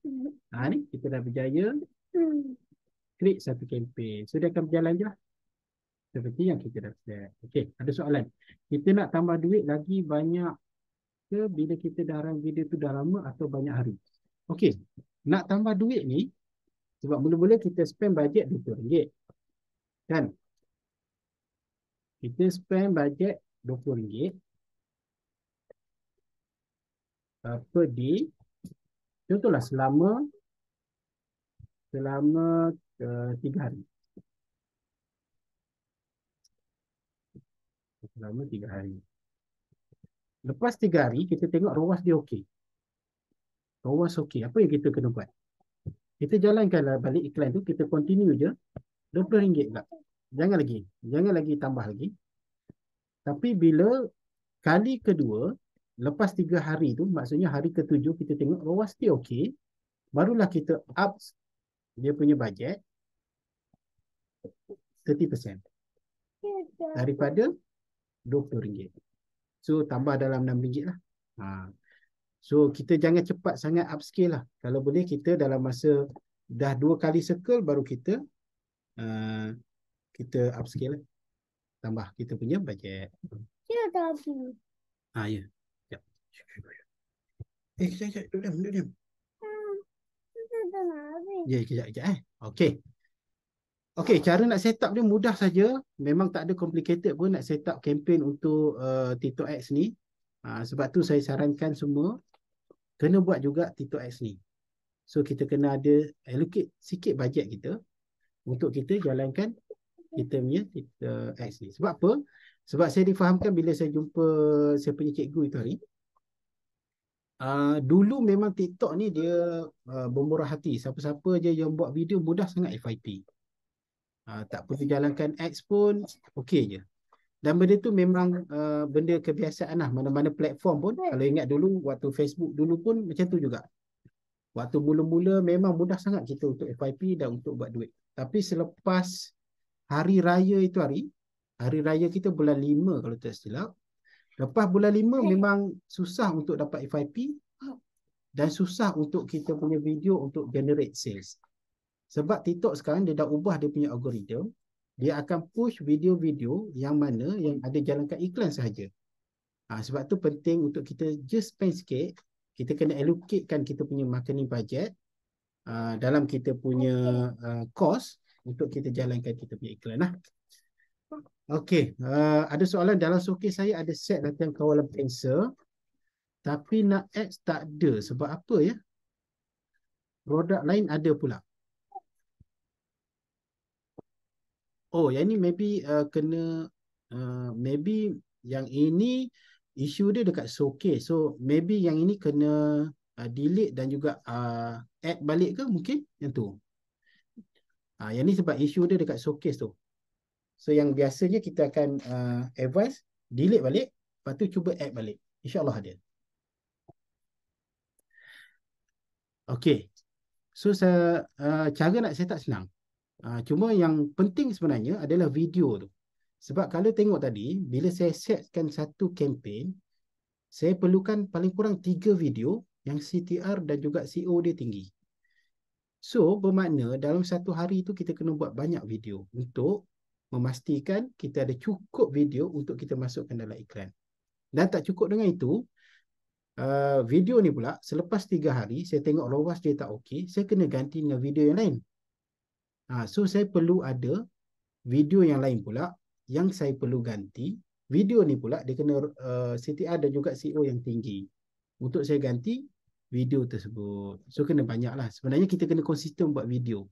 Ni kita dah berjaya. Create satu campaign. So dia akan berjalan je lah. Seperti yang kita dah set. Okey, ada soalan. Kita nak tambah duit lagi banyak ke bila kita dah run video tu dah lama atau banyak hari? Okey, nak tambah duit ni sebab mula-mula kita spend bajet RM20. Kan? Kita spend bajet RM20 per day. Contohlah selama 3 hari. Selama 3 hari. Lepas 3 hari, kita tengok ROAS dia okey. ROAS okey. Apa yang kita kena buat? Kita jalankanlah balik iklan tu, kita continue je. RM20 tak? Jangan lagi tambah lagi. Tapi bila kali kedua, lepas 3 hari tu, maksudnya hari ke-7 kita tengok ROAS dia okey, barulah kita up dia punya bajet 30% daripada RM20. So tambah dalam RM6 lah. So kita jangan cepat sangat upscale lah. Kalau boleh kita dalam masa dah 2 kali circle baru kita upscale lah. Tambah kita punya bajet. Ya, tapi. Ya. Sekejap. Sekejap. Duduk diam. Ya, kejap. Okey. Okey, cara nak set up dia mudah saja. Memang tak ada complicated pun nak set up campaign untuk TikTok Ads ni. Sebab tu saya sarankan semua kena buat juga TikTok Ads ni. So kita kena ada allocate sikit bajet kita untuk kita jalankan kita punya TikTok Ads ni. Sebab apa? Sebab saya difahamkan bila saya jumpa saya punya cikgu itu hari. Dulu memang TikTok ni dia bermurah hati. Siapa-siapa je yang buat video mudah sangat FYP. Tak perlu jalankan ads pun okey je. Dan benda tu memang benda kebiasaan lah. Mana-mana platform pun. Kalau ingat dulu waktu Facebook dulu pun macam tu juga. Waktu mula-mula memang mudah sangat kita untuk FYP dan untuk buat duit. Tapi selepas hari raya itu hari raya kita bulan 5 kalau tak silap. Lepas bulan 5 memang susah untuk dapat FYP dan susah untuk kita punya video untuk generate sales. Sebab TikTok sekarang dia dah ubah dia punya algoritma. Dia akan push video-video yang mana yang ada jalankan iklan sahaja. Sebab tu penting untuk kita just spend sikit. Kita kena allocatekan kita punya marketing budget dalam kita punya cost untuk kita jalankan kita punya iklan lah. Okey, ada soalan dalam showcase saya ada set latihan kawalan pensel. Tapi nak ads tak ada. Sebab apa ya? Produk lain ada pula. Oh, yang ni maybe kena maybe yang ini isu dia dekat showcase. So maybe yang ini kena delete dan juga add balik ke mungkin yang tu. Yang ni sebab isu dia dekat showcase tu. So yang biasanya kita akan advise delete balik, lepas tu cuba add balik. InsyaAllah ada. Okay. So cara nak set up senang. Cuma yang penting sebenarnya adalah video tu. Sebab kalau tengok tadi, bila saya setkan satu campaign, saya perlukan paling kurang 3 video yang CTR dan juga CO dia tinggi. So, bermakna dalam satu hari tu kita kena buat banyak video untuk memastikan kita ada cukup video untuk kita masukkan dalam iklan. Dan tak cukup dengan itu, video ni pula, selepas 3 hari, saya tengok ROAS dia tak okey, saya kena ganti dengan video yang lain. So saya perlu ada video yang lain pula yang saya perlu ganti. Video ni pula dia kena CTR dan juga CO yang tinggi. Untuk saya ganti video tersebut. So kena banyak lah. Sebenarnya kita kena konsisten buat video.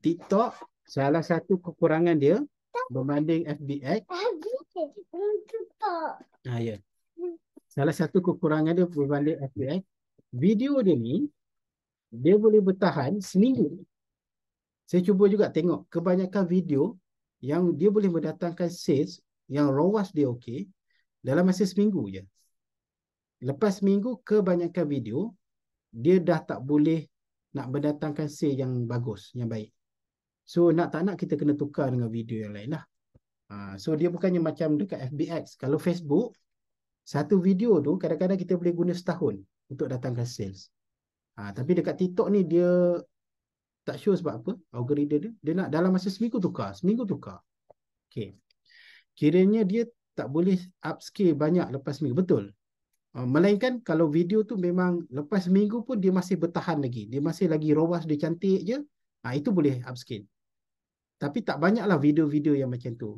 TikTok salah satu kekurangan dia berbanding FBX. Ya. Salah satu kekurangan dia berbanding FBX. Video dia ni dia boleh bertahan seminggu. Saya cuba juga tengok kebanyakan video yang dia boleh mendatangkan sales yang ROAS dia okey dalam masa seminggu je. lepas seminggu kebanyakan video dia dah tak boleh nak mendatangkan sale yang bagus, yang baik. So nak tak nak kita kena tukar dengan video yang lain lah. So dia bukannya macam dekat FBX. Kalau Facebook, satu video tu kadang-kadang kita boleh guna setahun untuk datangkan sales. Tapi dekat TikTok ni dia tak sure sebab apa. Algoritma dia nak dalam masa seminggu tukar. Okay. Kiranya dia tak boleh upscale banyak lepas seminggu. Betul. Melainkan kalau video tu memang lepas seminggu pun dia masih bertahan lagi. Dia masih lagi rowas, dia cantik je. Itu boleh upscale. Tapi tak banyaklah video-video yang macam tu.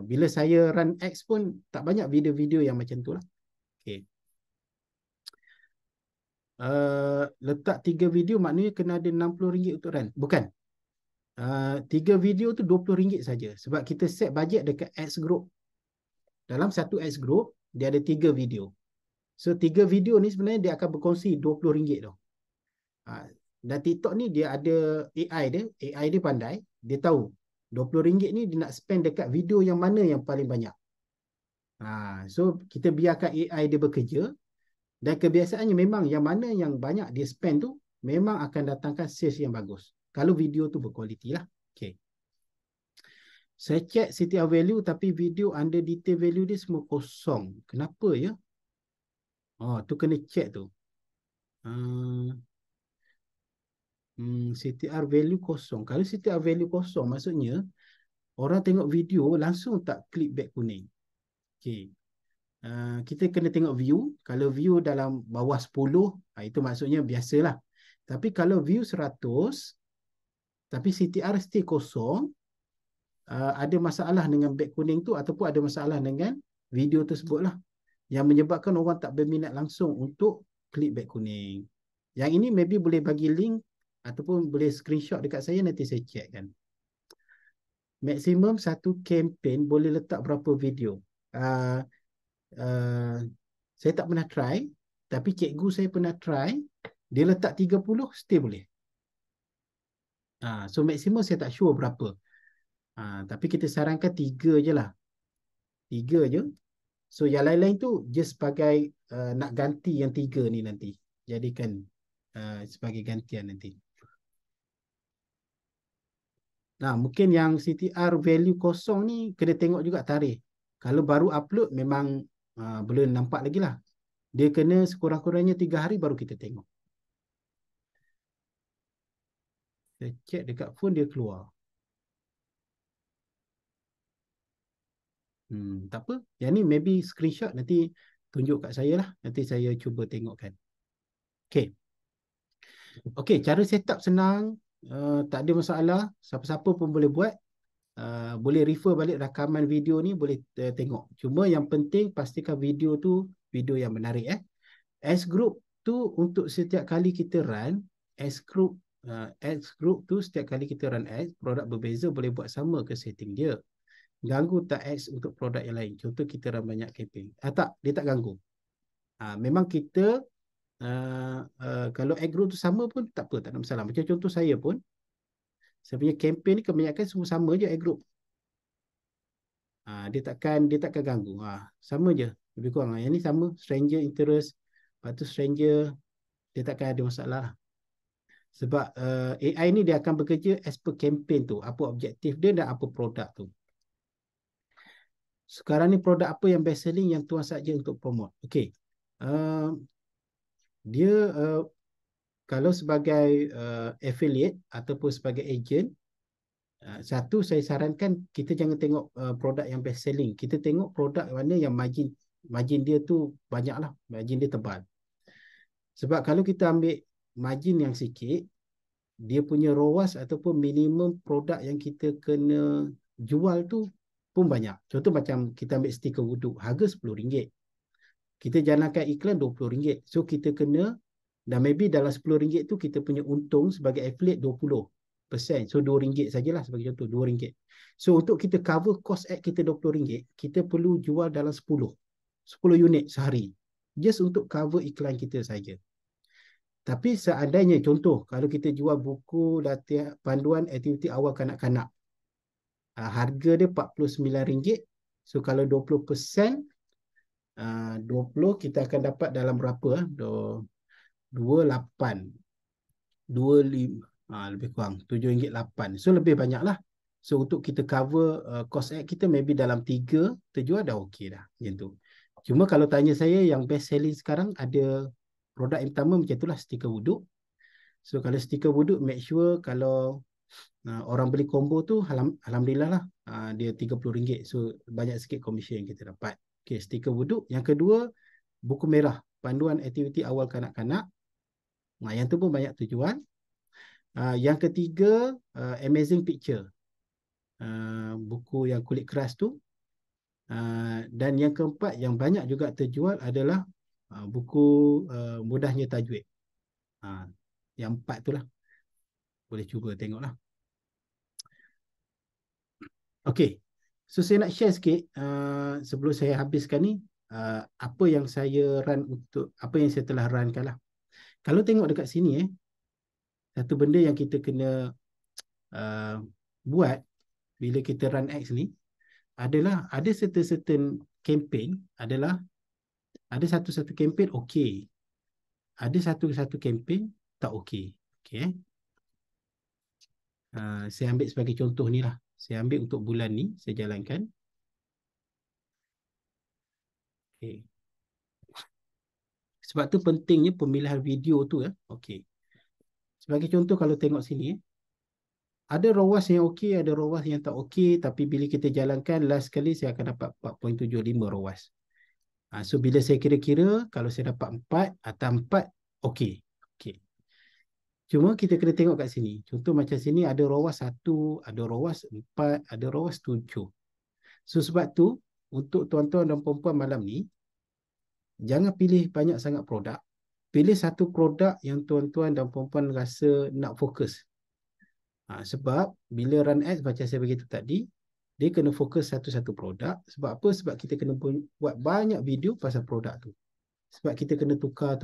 Bila saya run X pun tak banyak video-video yang macam tu lah. Okay. Letak 3 video maknanya kena ada RM60 untuk run. Bukan. 3 video tu RM20 saja. Sebab kita set bajet dekat X group. Dalam satu X group, dia ada 3 video. So 3 video ni sebenarnya dia akan berkongsi RM20 tu. Dan TikTok ni dia ada AI dia. AI dia pandai. Dia tahu RM20 ni dia nak spend dekat video yang mana yang paling banyak. So kita biarkan AI dia bekerja. Dan kebiasaannya memang yang mana yang banyak dia spend tu memang akan datangkan sales yang bagus. Kalau video tu berkualiti lah. Okay. Saya check CTR value tapi video under detail value dia semua kosong. Kenapa ya? Tu kena check tu. CTR value kosong. Kalau CTR value kosong maksudnya orang tengok video langsung tak klik back kuning. Okay. Kita kena tengok view. Kalau view dalam bawah 10, itu maksudnya biasalah. Tapi kalau view 100, tapi CTR still kosong, ada masalah dengan back kuning tu ataupun ada masalah dengan video tersebut lah. Yang menyebabkan orang tak berminat langsung untuk klik back kuning. Yang ini maybe boleh bagi link ataupun boleh screenshot dekat saya, nanti saya check kan. Maksimum satu campaign boleh letak berapa video? Saya tak pernah try, tapi cikgu saya pernah try. Dia letak 30 still boleh. So maksimum saya tak sure berapa. Tapi kita sarankan 3 je lah. 3 je. So yang lain-lain tu just sebagai nak ganti yang 3 ni nanti. Jadikan sebagai gantian nanti. Mungkin yang CTR value kosong ni kena tengok juga tarikh. Kalau baru upload memang belum nampak lagi lah. Dia kena sekurang-kurangnya 3 hari baru kita tengok. Saya check dekat phone dia keluar. Tak apa. Yang ni maybe screenshot nanti tunjuk kat saya lah. Nanti saya cuba tengokkan. Okay. Okay, cara setup senang. Tak ada masalah. Siapa-siapa pun boleh buat. Boleh refer balik rakaman video ni, boleh tengok. Cuma yang penting pastikan video tu video yang menarik. S group tu untuk setiap kali kita run S group tu setiap kali kita run X, produk berbeza boleh buat sama ke setting dia. Ganggu tak X untuk produk yang lain? Contoh kita run banyak campaign. Tak, dia tak ganggu. Memang kita kalau X group tu sama pun tak apa, tak ada masalah. Macam contoh saya pun, saya punya campaign ni kebanyakan semua sama je X group. Dia takkan ganggu. Sama je. Lebih kurang. Yang ni sama. Stranger interest. Lepas tu stranger. Dia takkan ada masalah. Sebab AI ni dia akan bekerja as per campaign tu. Apa objektif dia dan apa produk tu. Sekarang ni produk apa yang best selling yang tuan saja untuk promote. Okay. Dia kalau sebagai affiliate ataupun sebagai agent, satu saya sarankan kita jangan tengok produk yang best selling. Kita tengok produk mana yang margin dia tu banyak lah. Margin dia tebal. Sebab kalau kita ambil margin yang sikit, dia punya ROAS ataupun minimum produk yang kita kena jual tu pun banyak. Contoh macam kita ambil stiker wuduk, harga RM10. Kita jalankan iklan RM20. So kita kena, dan maybe dalam RM10 tu kita punya untung sebagai affiliate 20%. So RM2 sajalah sebagai contoh, RM2. So untuk kita cover cost ad kita RM20, kita perlu jual dalam 10 unit sehari. Just untuk cover iklan kita saja. Tapi seandainya contoh, kalau kita jual buku latihan panduan aktiviti awal kanak-kanak, harga dia RM49. So kalau 20%, 20 kita akan dapat dalam berapa? 28. 25. Lebih kurang RM7.8. So lebih banyak lah. So untuk kita cover cost add kita maybe dalam 3 terjual dah okey dah. Macam tu. Cuma kalau tanya saya yang best selling sekarang ada produk yang pertama macam itulah stiker wuduk. So kalau stiker wuduk make sure kalau orang beli combo tu alhamdulillah lah dia RM30. So banyak sikit komisen yang kita dapat. Okay, stiker wuduk. Yang kedua buku merah panduan aktiviti awal kanak-kanak. Yang tu pun banyak terjual. Yang ketiga Amazing Picture. Buku yang kulit keras tu. Dan yang keempat yang banyak juga terjual adalah buku mudahnya tajwid. Yang empat tu lah. Boleh cuba tengoklah. Okey. So saya nak share sikit sebelum saya habiskan ni apa yang saya run untuk apa yang saya telah runkan lah. Kalau tengok dekat sini satu benda yang kita kena buat bila kita run ads ni adalah ada certain campaign adalah ada satu-satu campaign okey. Ada satu-satu campaign tak okey. Okey saya ambil sebagai contoh ni lah. Saya ambil untuk bulan ni saya jalankan. Okey. Sebab tu pentingnya pemilihan video tu okey. Sebagai contoh kalau tengok sini ada ROAS yang okey, ada ROAS yang tak okey, tapi bila kita jalankan last kali saya akan dapat 4.75 ROAS. So bila saya kira-kira kalau saya dapat 4 atau 4 okey. Okey. Cuma kita kena tengok kat sini. Contoh macam sini ada ROAS 1, ada ROAS 4, ada ROAS 7. So sebab tu untuk tuan-tuan dan puan-puan malam ni jangan pilih banyak sangat produk. Pilih satu produk yang tuan-tuan dan puan-puan rasa nak fokus. Sebab bila run ads macam saya beritahu tadi, dia kena fokus satu-satu produk. Sebab apa? Sebab kita kena buat banyak video pasal produk tu. Sebab kita kena tukar.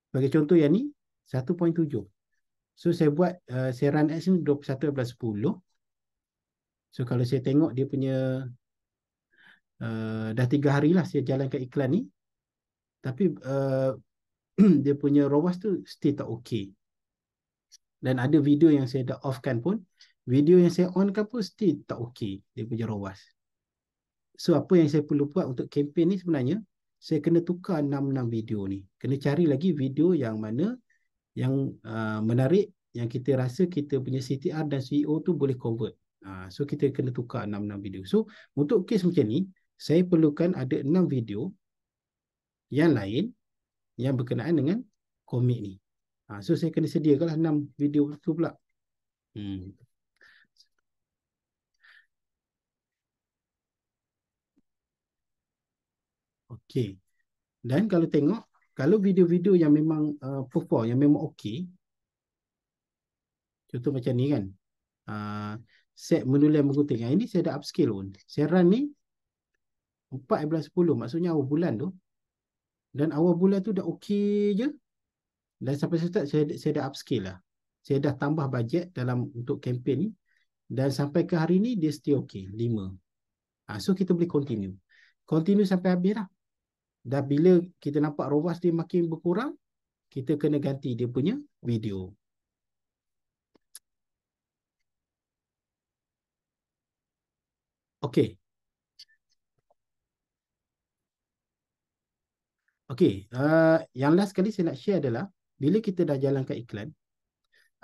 Bagi contoh yang ni, 1.7. So saya buat, saya run ads ni 21/10. So kalau saya tengok dia punya, dah 3 hari lah saya jalankan iklan ni. Tapi dia punya ROAS tu still tak okey. Dan ada video yang saya dah off-kan pun, video yang saya on-kan pun still tak okey dia punya ROAS. So apa yang saya perlu buat untuk kempen ni sebenarnya, saya kena tukar 6 video ni. Kena cari lagi video yang mana yang menarik, yang kita rasa kita punya CTR dan CEO tu boleh convert. So kita kena tukar 6 video. So untuk kes macam ni, saya perlukan ada 6 video yang lain yang berkenaan dengan komik ni. So saya kena sediakanlah 6 video tu pula. Okey. Dan kalau tengok, kalau video-video yang memang perform, yang memang okey, contoh macam ni kan, set menulis menggunting. Ini saya dah upscale pun. Saya run ni 4/10, maksudnya awal bulan tu. Dan awal bulan tu dah okey je. Dan sampai start saya dah upscale lah. Saya dah tambah bajet dalam untuk kempen ni. Dan sampai ke hari ni dia still okey, 5. So kita boleh continue. Continue sampai habis lah. Dan bila kita nampak ROAS dia makin berkurang, kita kena ganti dia punya video. Okey. Okey, yang last kali saya nak share adalah bila kita dah jalankan iklan,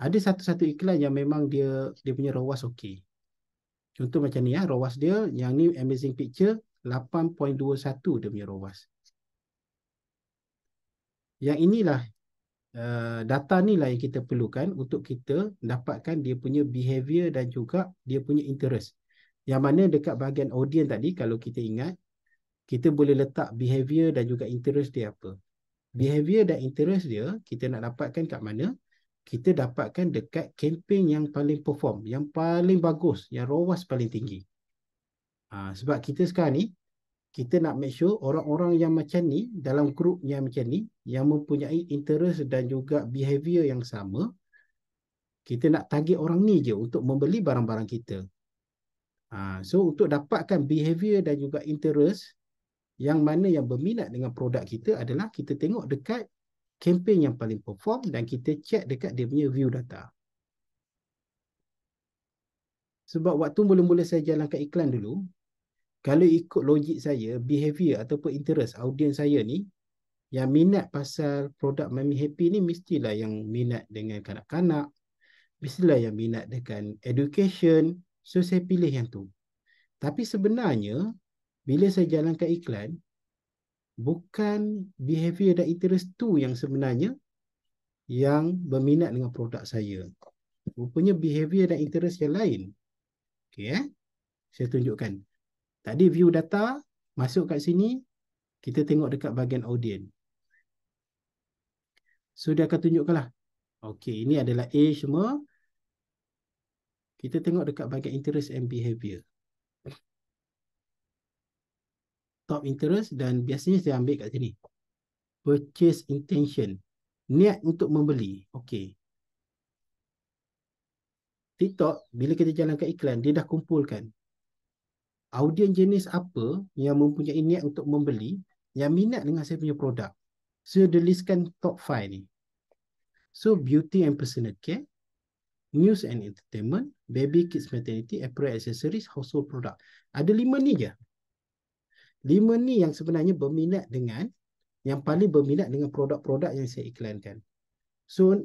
ada satu-satu iklan yang memang dia punya ROAS okey. Contoh macam ni ROAS dia, yang ni Amazing Picture 8.21 dia punya ROAS. Yang inilah data ni lah yang kita perlukan untuk kita dapatkan dia punya behavior dan juga dia punya interest. Yang mana dekat bahagian audience tadi, kalau kita ingat, kita boleh letak behavior dan juga interest dia apa. Behavior dan interest dia, kita nak dapatkan kat mana? Kita dapatkan dekat kempen yang paling perform, yang paling bagus, yang ROAS paling tinggi. Sebab kita sekarang ni, kita nak make sure orang-orang yang macam ni, dalam grup yang macam ni, yang mempunyai interest dan juga behavior yang sama, kita nak target orang ni je untuk membeli barang-barang kita. So untuk dapatkan behavior dan juga interest yang mana yang berminat dengan produk kita adalah kita tengok dekat kempen yang paling perform dan kita check dekat dia punya view data. Sebab waktu mula-mula saya jalankan iklan dulu, kalau ikut logik saya, behavior ataupun interest audiens saya ni, yang minat pasal produk Mami Happy ni mestilah yang minat dengan kanak-kanak, mestilah yang minat dengan education. So saya pilih yang tu. Tapi sebenarnya bila saya jalankan iklan, bukan behavior dan interest tu yang sebenarnya yang berminat dengan produk saya. Rupanya behavior dan interest yang lain. Okey, saya tunjukkan. Tadi view data, masuk kat sini, kita tengok dekat bahagian audien. So dia akan tunjukkanlah. Okey, ini adalah A semua. Kita tengok dekat bahagian interest and behavior. Top interest dan biasanya saya ambil kat sini. Purchase intention. Niat untuk membeli. Okey. TikTok, bila kita jalankan iklan, dia dah kumpulkan audien jenis apa yang mempunyai niat untuk membeli, yang minat dengan saya punya produk. So, dia listkan top 5 ni. So, beauty and personal care, news and entertainment, baby, kids, maternity, apparel, accessories, household product. Ada 5 ni je. 5 ni yang sebenarnya berminat dengan, yang paling berminat dengan produk-produk yang saya iklankan. So,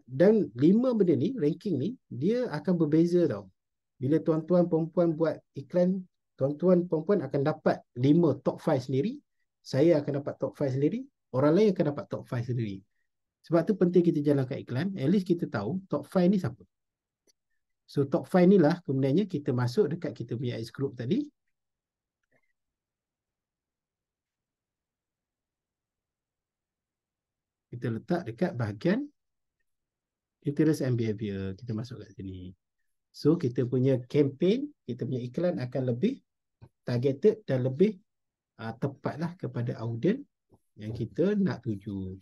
dan 5 benda ni, ranking ni, dia akan berbeza tau. Bila tuan-tuan perempuan buat iklan, tuan-tuan perempuan akan dapat 5 top 5 sendiri, saya akan dapat top 5 sendiri, orang lain akan dapat top 5 sendiri. Sebab tu penting kita jalankan iklan, at least kita tahu top 5 ni siapa. So top 5 ni lah kemudiannya kita masuk dekat kita punya X group tadi. Kita letak dekat bahagian interest and behavior. Kita masuk kat sini. So kita punya campaign, kita punya iklan akan lebih targeted dan lebih tepatlah kepada audien yang kita nak tuju.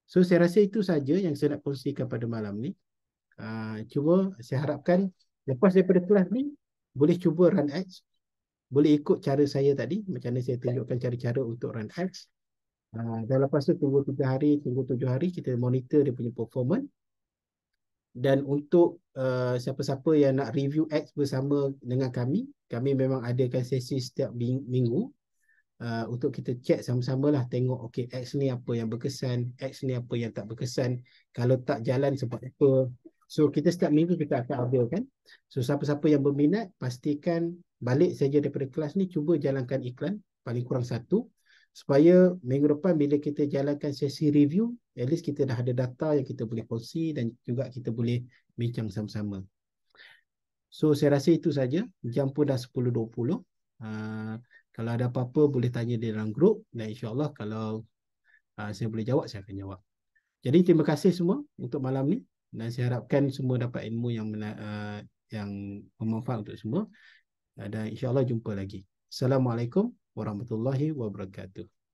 So saya rasa itu saja yang saya nak kongsikan pada malam ni. Cuba saya harapkan lepas daripada kelas ni boleh cuba run ads, boleh ikut cara saya tadi, macam mana saya tunjukkan cara-cara untuk run ads. Dan lepas tu tunggu 3 hari, tunggu 7 hari kita monitor dia punya performance. Dan untuk siapa-siapa yang nak review ads bersama dengan kami memang adakan sesi setiap minggu untuk kita check sama-sama lah, tengok okay, ads ni apa yang berkesan, ads ni apa yang tak berkesan, kalau tak jalan sebab apa. So kita setiap minggu kita akan update kan. So siapa-siapa yang berminat, pastikan balik saja daripada kelas ni, cuba jalankan iklan paling kurang 1, supaya minggu depan bila kita jalankan sesi review, at least kita dah ada data yang kita boleh kongsi dan juga kita boleh bincang sama-sama. So saya rasa itu saja. Jam pun dah 10.20. Kalau ada apa-apa boleh tanya di dalam grup, dan insyaAllah kalau saya boleh jawab, saya akan jawab. Jadi terima kasih semua untuk malam ni, dan saya harapkan semua dapat ilmu yang bermanfaat untuk semua, dan insyaAllah jumpa lagi. Assalamualaikum warahmatullahi wabarakatuh.